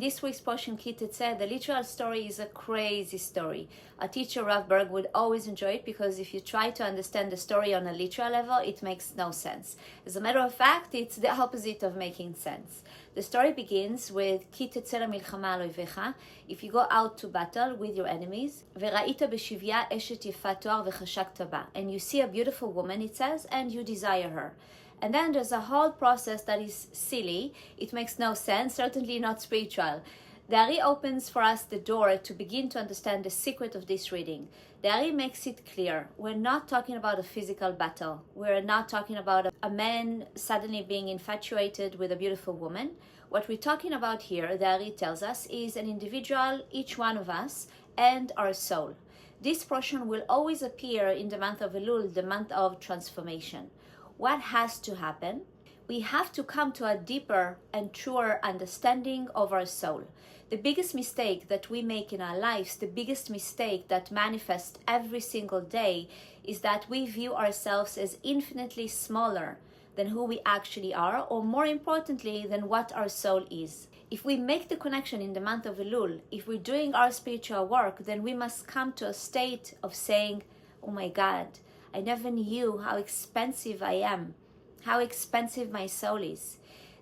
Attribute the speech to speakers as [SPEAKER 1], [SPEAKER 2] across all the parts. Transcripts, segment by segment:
[SPEAKER 1] this week's portion, Tetze, the literal story is a crazy story. Our teacher, Rav Berg, would always enjoy it because if you try to understand the story on a literal level, it makes no sense. As a matter of fact, it's the opposite of making sense. The story begins with Tetze למלחמה על אויביך, if you go out to battle with your enemies, וראית בשביה אשת יפת תואר וחשקת בה, and you see a beautiful woman, it says, and you desire her. And then there's a whole process that is silly. It makes no sense, certainly not spiritual. The Ari opens for us the door to begin to understand the secret of this reading. The Ari makes it clear. We're not talking about a physical battle. We're not talking about a man suddenly being infatuated with a beautiful woman. What we're talking about here, the Ari tells us, is an individual, each one of us, and our soul. This portion will always appear in the month of Elul, the month of transformation. What has to happen? We have to come to a deeper and truer understanding of our soul. The biggest mistake that we make in our lives, the biggest mistake that manifests every single day, is that we view ourselves as infinitely smaller than who we actually are, or more importantly, than what our soul is. If we make the connection in the month of Elul, if we're doing our spiritual work, then we must come to a state of saying, oh my God, I never knew how expensive I am, how expensive my soul is.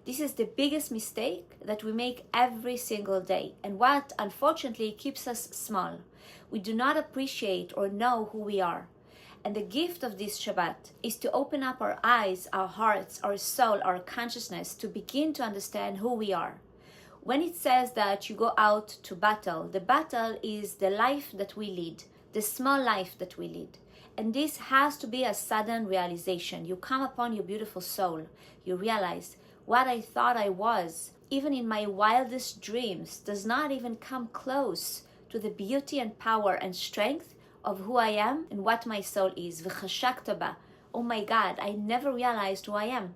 [SPEAKER 1] This is the biggest mistake that we make every single day, and what unfortunately keeps us small. We do not appreciate or know who we are. And the gift of this Shabbat is to open up our eyes, our hearts, our soul, our consciousness to begin to understand who we are. When it says that you go out to battle, the battle is the life that we lead, the small life that we lead. And this has to be a sudden realization. You come upon your beautiful soul. You realize what I thought I was, even in my wildest dreams, does not even come close to the beauty and power and strength of who I am and what my soul is. V'chashakta ba. Oh my God, I never realized who I am.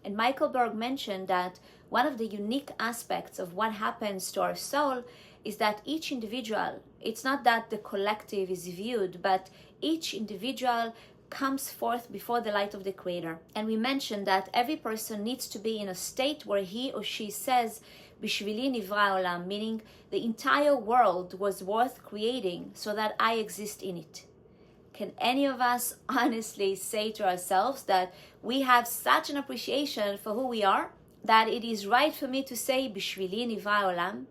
[SPEAKER 1] And Michael Berg mentioned that one of the unique aspects of what happens to our soul is that each individual, it's not that the collective is viewed, but each individual comes forth before the light of the Creator. And we mentioned that every person needs to be in a state where he or she says, בשבילי נברא העולם, meaning the entire world was worth creating so that I exist in it. Can any of us honestly say to ourselves that we have such an appreciation for who we are, that it is right for me to say, בשבילי נברא העולם,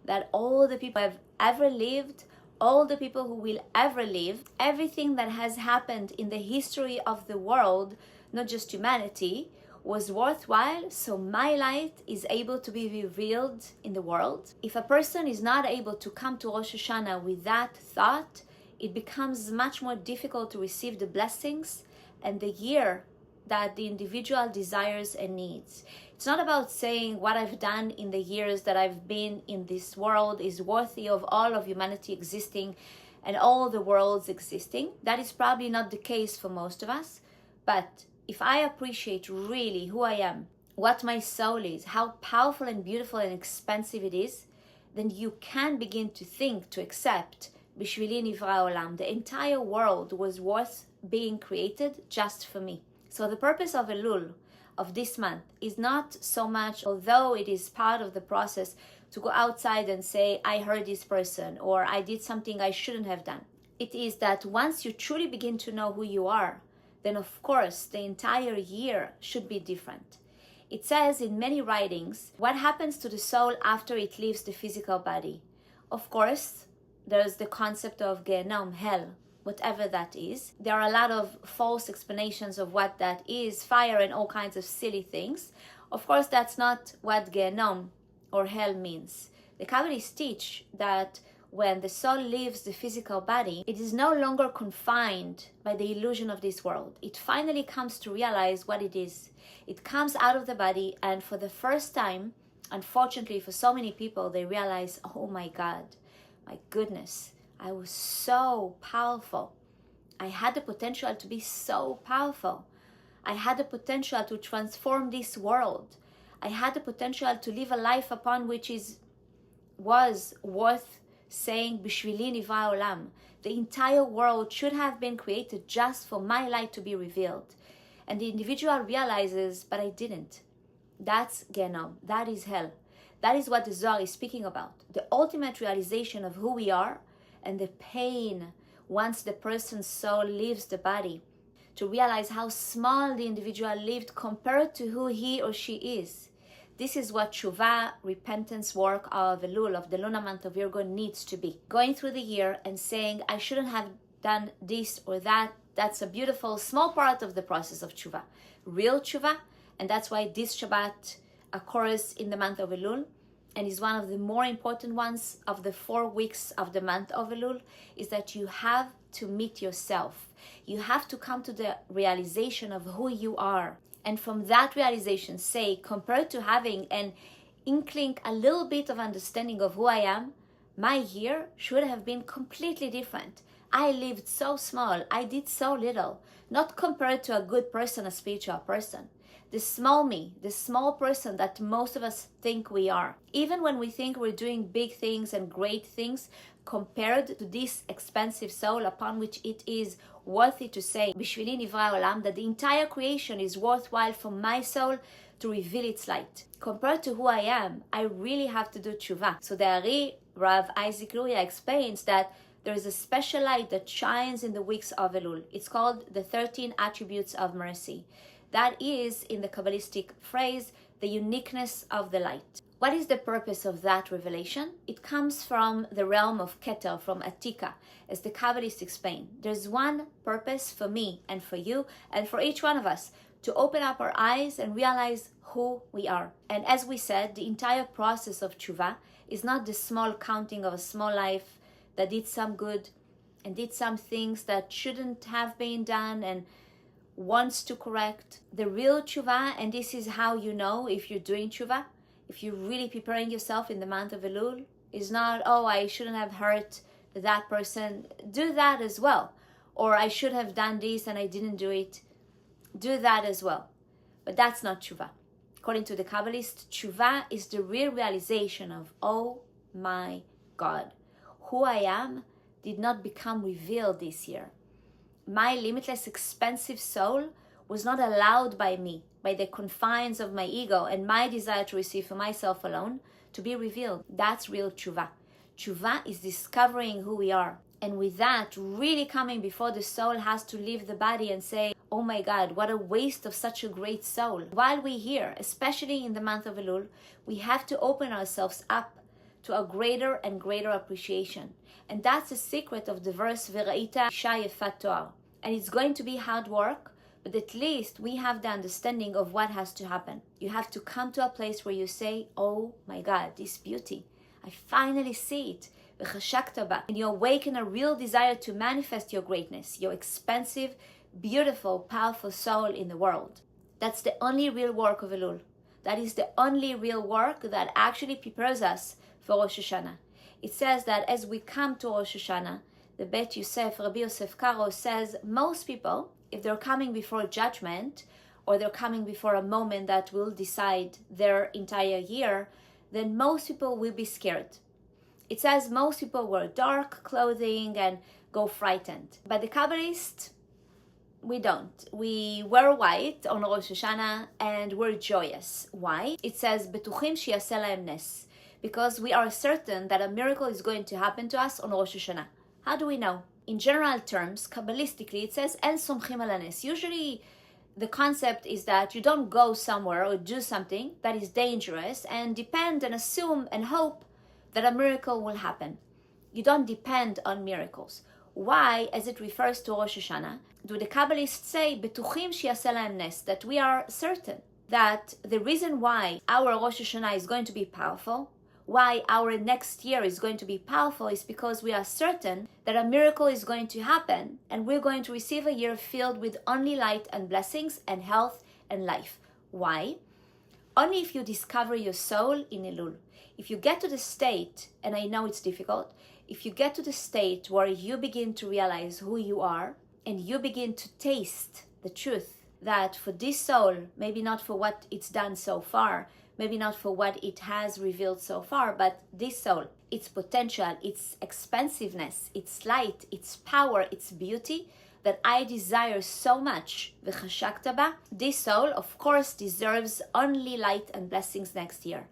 [SPEAKER 1] that all the people have ever lived, all the people who will ever live, everything that has happened in the history of the world, not just humanity, was worthwhile, so my light is able to be revealed in the world. If a person is not able to come to Rosh Hashanah with that thought, it becomes much more difficult to receive the blessings and the year that the individual desires and needs. It's not about saying what I've done in the years that I've been in this world is worthy of all of humanity existing and all the worlds existing. That is probably not the case for most of us. But if I appreciate really who I am, what my soul is, how powerful and beautiful and expensive it is, then you can begin to think, to accept, בשבילי נברא העולם, the entire world was worth being created just for me. So the purpose of Elul, of this month, is not so much, although it is part of the process, to go outside and say, I hurt this person, or I did something I shouldn't have done. It is that once you truly begin to know who you are, then of course the entire year should be different. It says in many writings, what happens to the soul after it leaves the physical body? Of course, there's the concept of Gehenom, hell, whatever that is. There are a lot of false explanations of what that is, fire and all kinds of silly things. Of course, that's not what Gehenom or hell means. The Kabbalists teach that when the soul leaves the physical body, it is no longer confined by the illusion of this world. It finally comes to realize what it is. It comes out of the body, and for the first time, unfortunately for so many people, they realize, oh my God, my goodness, I was so powerful. I had the potential to be so powerful. I had the potential to transform this world. I had the potential to live a life upon which was worth saying, בשבילי נברא העולם. The entire world should have been created just for my light to be revealed. And the individual realizes, but I didn't. That's Gehenom. That is hell. That is what the Zohar is speaking about. The ultimate realization of who we are and the pain once the person's soul leaves the body, to realize how small the individual lived compared to who he or she is. This is what Teshuvah, repentance work of Elul, of the lunar month of Virgo, needs to be. Going through the year and saying, I shouldn't have done this or that, that's a beautiful small part of the process of Teshuvah. Real Teshuvah, and that's why this Shabbat occurs in the month of Elul, and is one of the more important ones of the 4 weeks of the month of Elul, is that you have to meet yourself. You have to come to the realization of who you are. And from that realization, say, compared to having an inkling, a little bit of understanding of who I am, my year should have been completely different. I lived so small, I did so little, not compared to a good person, a spiritual person. The small me, the small person that most of us think we are. Even when we think we're doing big things and great things, compared to this expensive soul upon which it is worthy to say, בשבילי נברא העולם, that the entire creation is worthwhile for my soul to reveal its light. Compared to who I am, I really have to do Teshuvah. So the Ari, Rav Isaac Luria, explains that there is a special light that shines in the weeks of Elul. It's called the 13 attributes of mercy. That is, in the Kabbalistic phrase, the uniqueness of the light. What is the purpose of that revelation? It comes from the realm of Keter, from Atika, as the Kabbalists explain. There's one purpose for me and for you and for each one of us, to open up our eyes and realize who we are. And as we said, the entire process of Teshuvah is not the small counting of a small life that did some good and did some things that shouldn't have been done and wants to correct. The real Teshuvah, and this is how you know if you're doing Teshuvah, if you're really preparing yourself in the month of Elul, is not, oh, I shouldn't have hurt that person. Do that as well. Or I should have done this and I didn't do it. Do that as well. But that's not Teshuvah. According to the Kabbalist, Teshuvah is the real realization of, oh my God, who I am did not become revealed this year. My limitless, expensive soul was not allowed by me, by the confines of my ego and my desire to receive for myself alone, to be revealed. That's real Teshuvah. Teshuvah is discovering who we are. And with that, really coming before the soul has to leave the body and say, oh my God, what a waste of such a great soul. While we're here, especially in the month of Elul, we have to open ourselves up to a greater and greater appreciation. And that's the secret of the verse, V'ra'ita isha yefat toar. And it's going to be hard work, but at least we have the understanding of what has to happen. You have to come to a place where you say, oh my God, this beauty, I finally see it. And you awaken a real desire to manifest your greatness, your expansive, beautiful, powerful soul in the world. That's the only real work of Elul. That is the only real work that actually prepares us for Rosh Hashanah. It says that as we come to Rosh Hashanah, the Bet Yosef, Rabbi Yosef Karo, says most people, if they're coming before judgment, or they're coming before a moment that will decide their entire year, then most people will be scared. It says most people wear dark clothing and go frightened. But the Kabbalists, we don't. We wear white on Rosh Hashanah and we're joyous. Why? It says, Betuchim sheyaseh lahem nes. Because we are certain that a miracle is going to happen to us on Rosh Hashanah. How do we know? In general terms, Kabbalistically, it says, En somchim al hanes. Usually, the concept is that you don't go somewhere or do something that is dangerous and depend and assume and hope that a miracle will happen. You don't depend on miracles. Why, as it refers to Rosh Hashanah, do the Kabbalists say, Betuchim sheyaseh lahem nes, that we are certain that the reason why our Rosh Hashanah is going to be powerful, why our next year is going to be powerful, is because we are certain that a miracle is going to happen and we're going to receive a year filled with only light and blessings and health and life. Why? Only if you discover your soul in Elul. If you get to the state, and I know it's difficult, if you get to the state where you begin to realize who you are and you begin to taste the truth that for this soul, maybe not for what it's done so far, maybe not for what it has revealed so far, but this soul, its potential, its expansiveness, its light, its power, its beauty, that I desire so much, v'chashakta ba, this soul, of course, deserves only light and blessings next year.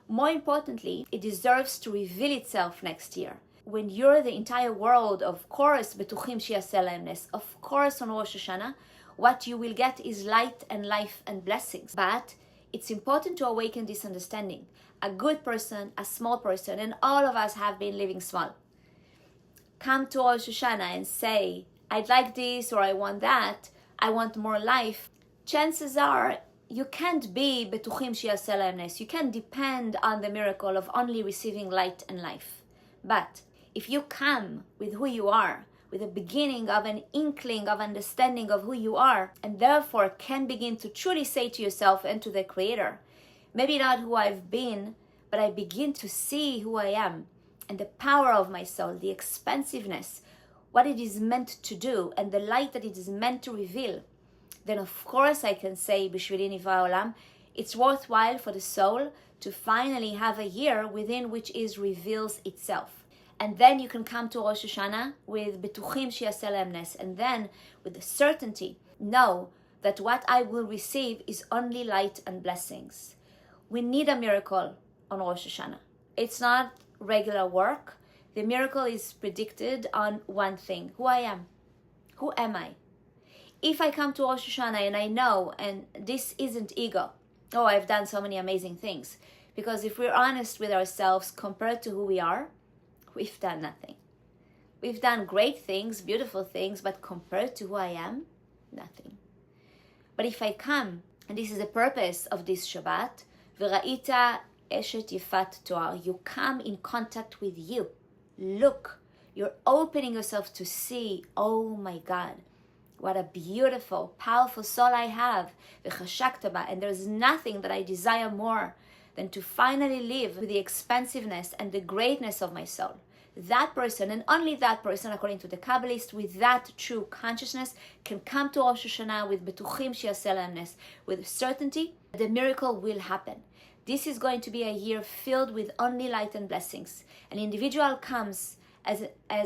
[SPEAKER 1] More importantly, it deserves to reveal itself next year. When you're the entire world, of course, בטוחים שיעשה להם נס, of course on Rosh Hashanah, what you will get is light and life and blessings. But it's important to awaken this understanding. A good person, a small person, and all of us have been living small. Come to Rosh Hashanah and say, I'd like this or I want that, I want more life. Chances are you can't be בטוחים שיעשה להם נס. You can't depend on the miracle of only receiving light and life. But if you come with who you are, with a beginning of an inkling of understanding of who you are, and therefore can begin to truly say to yourself and to the Creator, maybe not who I've been, but I begin to see who I am, and the power of my soul, the expansiveness, what it is meant to do, and the light that it is meant to reveal, then of course I can say, בשבילי נברא העולם, it's worthwhile for the soul to finally have a year within which it reveals itself. And then you can come to Rosh Hashanah with בטוחים שיעשה להם נס, and then with the certainty, know that what I will receive is only light and blessings. We need a miracle on Rosh Hashanah. It's not regular work. The miracle is predicted on one thing, who I am. Who am I? If I come to Rosh Hashanah and I know, and this isn't ego, oh, I've done so many amazing things. Because if we're honest with ourselves compared to who we are, we've done nothing. We've done great things, beautiful things, but compared to who I am, nothing. But if I come, and this is the purpose of this Shabbat, וראית אשת יפת תואר, you come in contact with you. Look, you're opening yourself to see, oh my God, what a beautiful, powerful soul I have, וחשקת בה, and there's nothing that I desire more than to finally live with the expansiveness and the greatness of my soul. That person, and only that person, according to the Kabbalist, with that true consciousness, can come to Rosh Hashanah with בטוחים שיעשה להם נס, with certainty the miracle will happen. This is going to be a year filled with only light and blessings. An individual comes as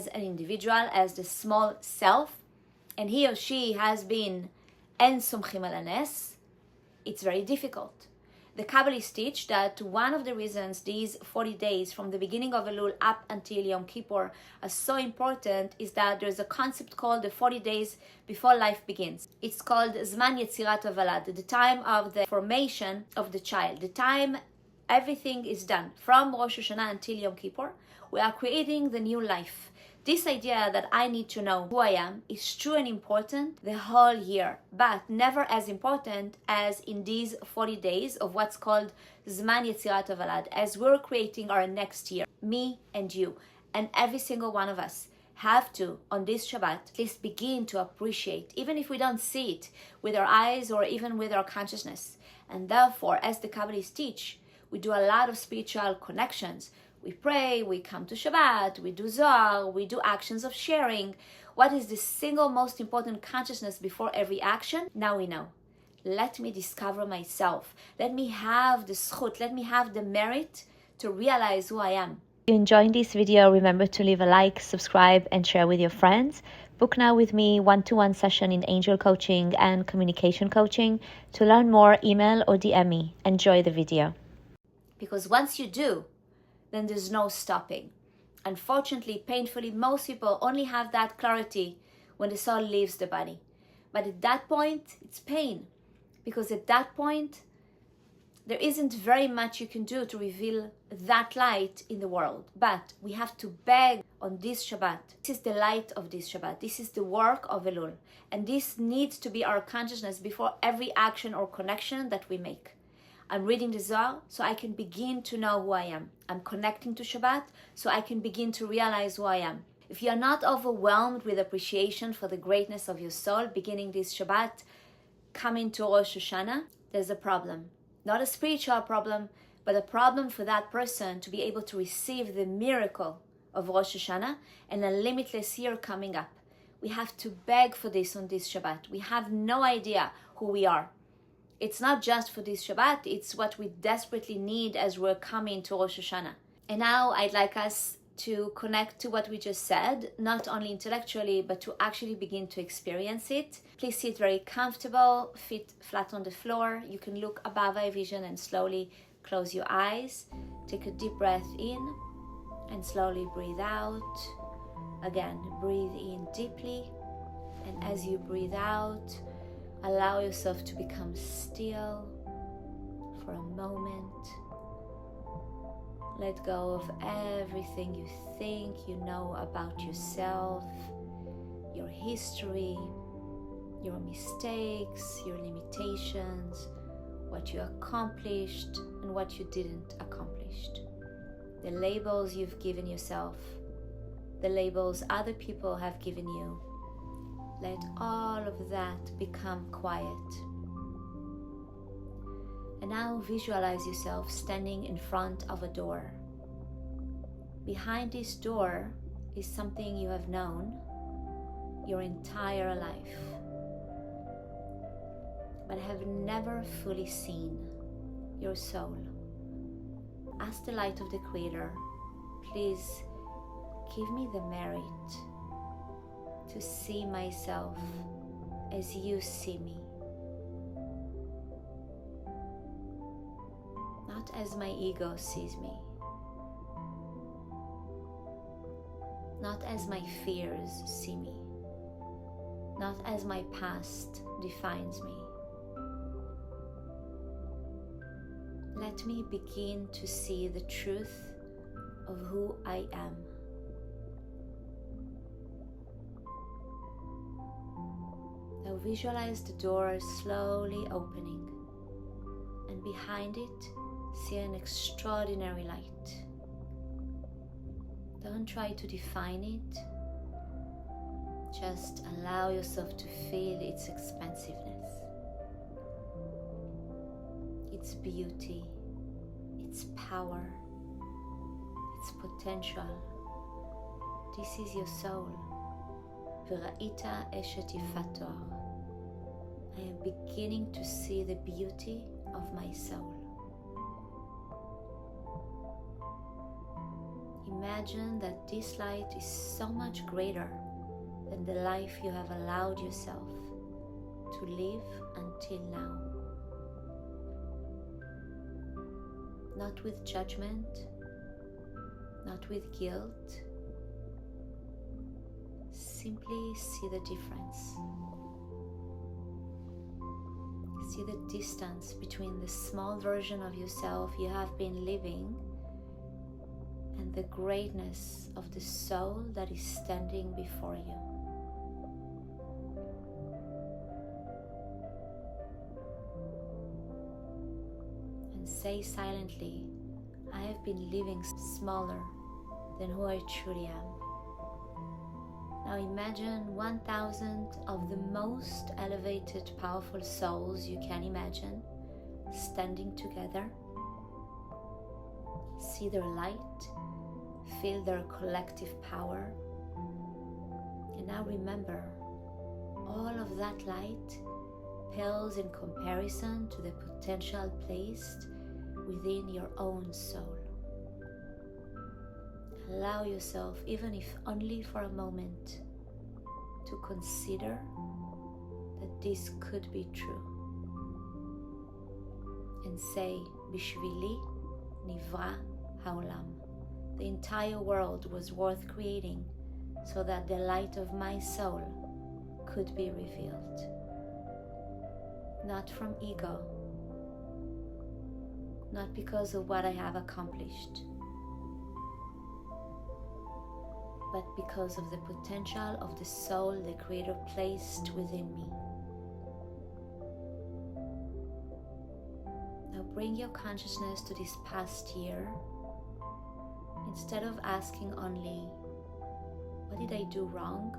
[SPEAKER 1] an individual, as the small self, and he or she has been אין סומכים על הנס. It's very difficult. The Kabbalists teach that one of the reasons these 40 days from the beginning of Elul up until Yom Kippur are so important is that there's a concept called the 40 days before life begins. It's called זמן יצירת הוולד, the time of the formation of the child, the time everything is done. From Rosh Hashanah until Yom Kippur, we are creating the new life. This idea that I need to know who I am is true and important the whole year, but never as important as in these 40 days of what's called זמן יצירת הוולד, as we're creating our next year, me and you, and every single one of us have to, on this Shabbat, at least begin to appreciate, even if we don't see it with our eyes or even with our consciousness. And therefore, as the Kabbalists teach, we do a lot of spiritual connections. We pray, we come to Shabbat, we do Zohar, we do actions of sharing. What is the single most important consciousness before every action? Now we know. Let me discover myself. Let me have the zchut, let me have the merit to realize who I am.
[SPEAKER 2] If you enjoyed this video, remember to leave a like, subscribe, and share with your friends. Book now with me one-to-one session in angel coaching and communication coaching. To learn more, email or DM me. Enjoy the video.
[SPEAKER 1] Because once you do, then there's no stopping. Unfortunately, painfully, most people only have that clarity when the soul leaves the body. But at that point, it's pain. Because at that point, there isn't very much you can do to reveal that light in the world. But we have to beg on this Shabbat. This is the light of this Shabbat. This is the work of Elul. And this needs to be our consciousness before every action or connection that we make. I'm reading the Zohar so I can begin to know who I am. I'm connecting to Shabbat so I can begin to realize who I am. If you're not overwhelmed with appreciation for the greatness of your soul beginning this Shabbat, coming to Rosh Hashanah, there's a problem. Not a spiritual problem, but a problem for that person to be able to receive the miracle of Rosh Hashanah and a limitless year coming up. We have to beg for this on this Shabbat. We have no idea who we are. It's not just for this Shabbat, it's what we desperately need as we're coming to Rosh Hashanah. And now I'd like us to connect to what we just said, not only intellectually, but to actually begin to experience it. Please sit very comfortable, feet flat on the floor. You can look above eye vision and slowly Close your eyes, take a deep breath in, and slowly breathe out. Again, breathe in deeply, and as you breathe out, allow yourself to become still for a moment. Let go of everything you think you know about yourself, your history, your mistakes, your limitations, what you accomplished and what you didn't accomplish. The labels you've given yourself, the labels other people have given you. Let all of that become quiet. And now visualize yourself standing in front of a door. Behind this door is something you have known your entire life, but have never fully seen: your soul. Ask the light of the Creator, please give me the merit to see myself as you see me. Not as my ego sees me. Not as my fears see me. Not as my past defines me. Let me begin to see the truth of who I am. Now visualize the door slowly opening, and behind it, see an extraordinary light. Don't try to define it. Just allow yourself to feel its expansiveness, its beauty, its power, its potential. This is your soul. וראית אשת יפת תואר. I am beginning to see the beauty of my soul. Imagine that this light is so much greater than the life you have allowed yourself to live until now. Not with judgment, not with guilt. Simply see the difference. See the distance between the small version of yourself you have been living and the greatness of the soul that is standing before you. And say silently, I have been living smaller than who I truly am. Now imagine 1,000 of the most elevated, powerful souls you can imagine standing together. See their light, feel their collective power. And now remember, all of that light pales in comparison to the potential placed within your own soul. Allow yourself, even if only for a moment, to consider that this could be true. And say, בשבילי נברא העולם. The entire world was worth creating so that the light of my soul could be revealed. Not from ego, not because of what I have accomplished, but because of the potential of the soul the Creator placed within me. Now bring your consciousness to this past year. Instead of asking only, what did I do wrong?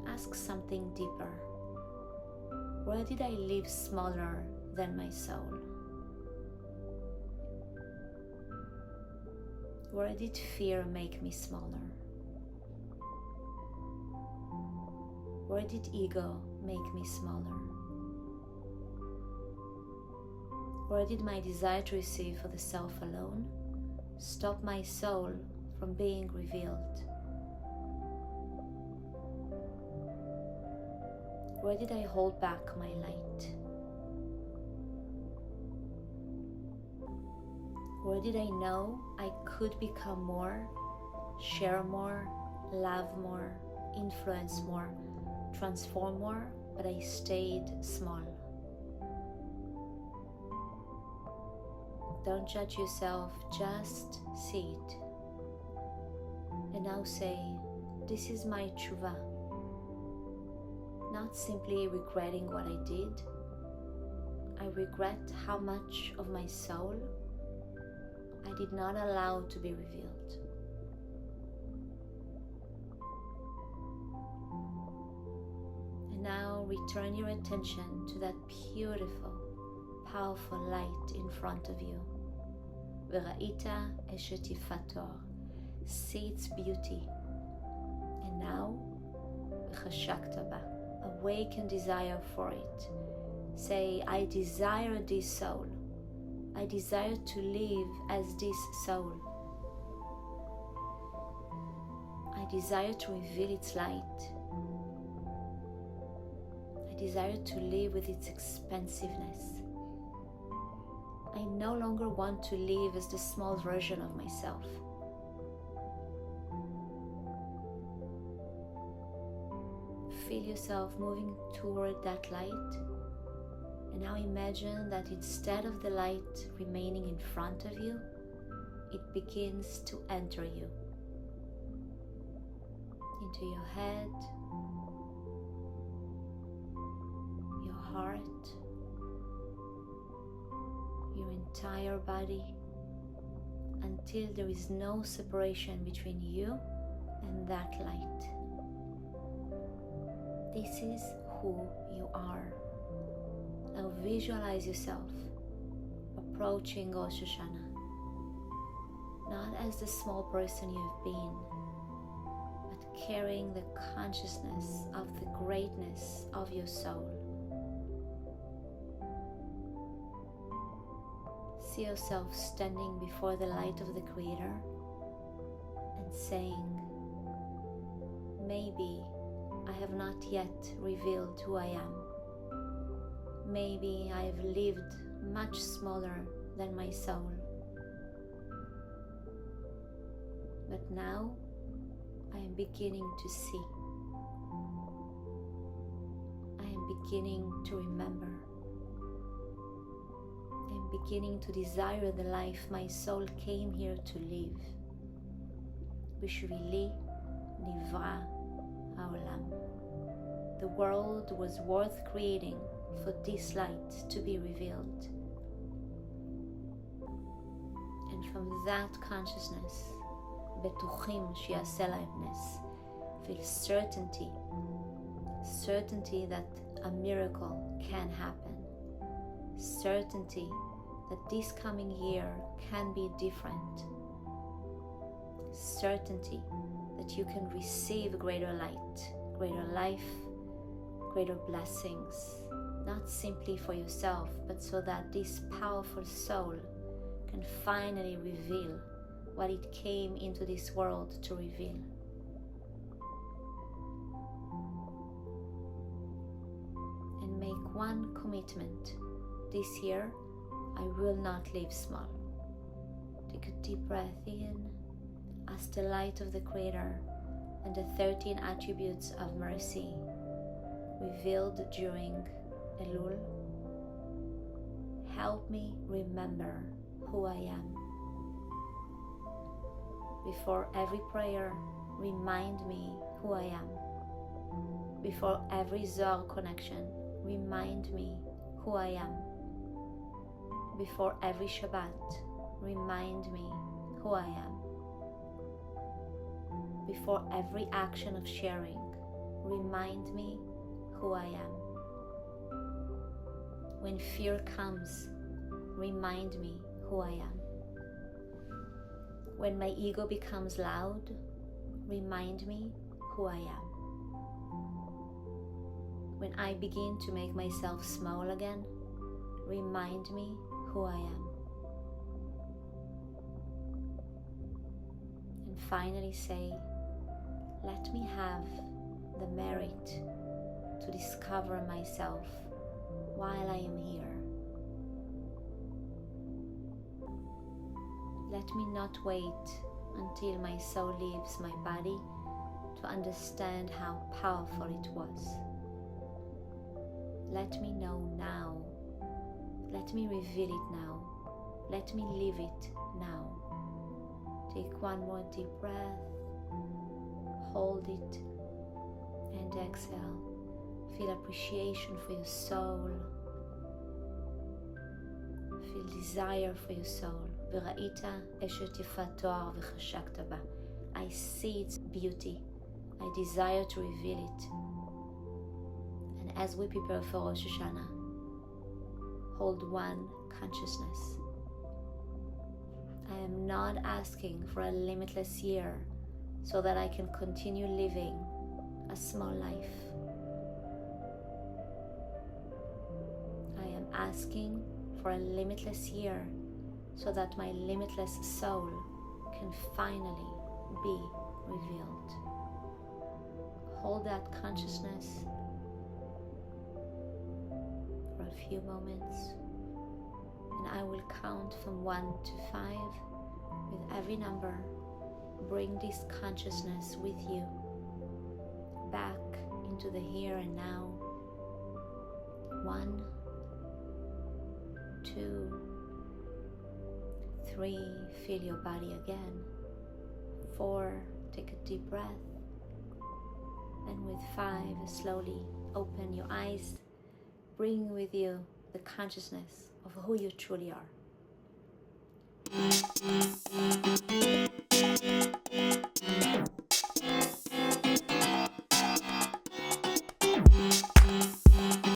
[SPEAKER 1] Ask something deeper. Where did I live smaller than my soul? Where did fear make me smaller? Where did ego make me smaller? Where did my desire to receive for the self alone stop my soul from being revealed? Where did I hold back my light? Where did I know I could become more, share more, love more, influence more, transform more, but I stayed small? Don't judge yourself, just see it. And now say, this is my Teshuvah. Not simply regretting what I did. I regret how much of my soul I did not allow to be revealed. And now return your attention to that beautiful, powerful light in front of you. וראית אשת יפת תואר. See its beauty. And now, וחשקת בה. Awaken desire for it. Say, I desire this soul. I desire to live as this soul. I desire to reveal its light. I desire to live with its expansiveness. I no longer want to live as the small version of myself. Feel yourself moving toward that light, and now imagine that instead of the light remaining in front of you, it begins to enter you, into your head, your heart, your entire body, until there is no separation between you and that light. This is who you are. Now visualize yourself approaching Rosh Hashanah, not as the small person you have been, but carrying the consciousness of the greatness of your soul. See yourself standing before the light of the Creator and saying, maybe I have not yet revealed who I am. Maybe I have lived much smaller than my soul. But now I am beginning to see. I am beginning to remember. I am beginning to desire the life my soul came here to live. בשבילי נברא העולם. The world was worth creating for this light to be revealed. And from that consciousness, בטוחים שיעשה להם נס, feel certainty that a miracle can happen, certainty that this coming year can be different, certainty that you can receive greater light, greater life, greater blessings, not simply for yourself, but so that this powerful soul can finally reveal what it came into this world to reveal. And make one commitment. This year, I will not live small. Take a deep breath in. Ask the light of the Creator and the 13 attributes of mercy revealed during Elul. Help me remember who I am. Before every prayer, remind me who I am. Before every Zohar connection, remind me who I am. Before every Shabbat, remind me who I am. Before every action of sharing, remind me who I am. When fear comes, remind me who I am. When my ego becomes loud, remind me who I am. When I begin to make myself small again, remind me who I am. And finally say, let me have the merit to discover myself while I am here. Let me not wait until my soul leaves my body to understand how powerful it was. Let me know now. Let me reveal it now. Let me live it now. Take one more deep breath. Hold it and exhale. Feel appreciation for your soul. Feel desire for your soul. וראית אשת יפת תואר וחשקת בה. I see its beauty. I desire to reveal it. And as we prepare for Rosh Hashanah, hold one consciousness. I am not asking for a limitless year so that I can continue living a small life. I am asking for a limitless year so that my limitless soul can finally be revealed. Hold that consciousness for a few moments, and I will count from 1 to 5. With every number, bring this consciousness with you back into the here and now. 1, 2, 3, feel your body again. 4, take a deep breath. And with 5, slowly open your eyes. Bring with you the consciousness of who you truly are.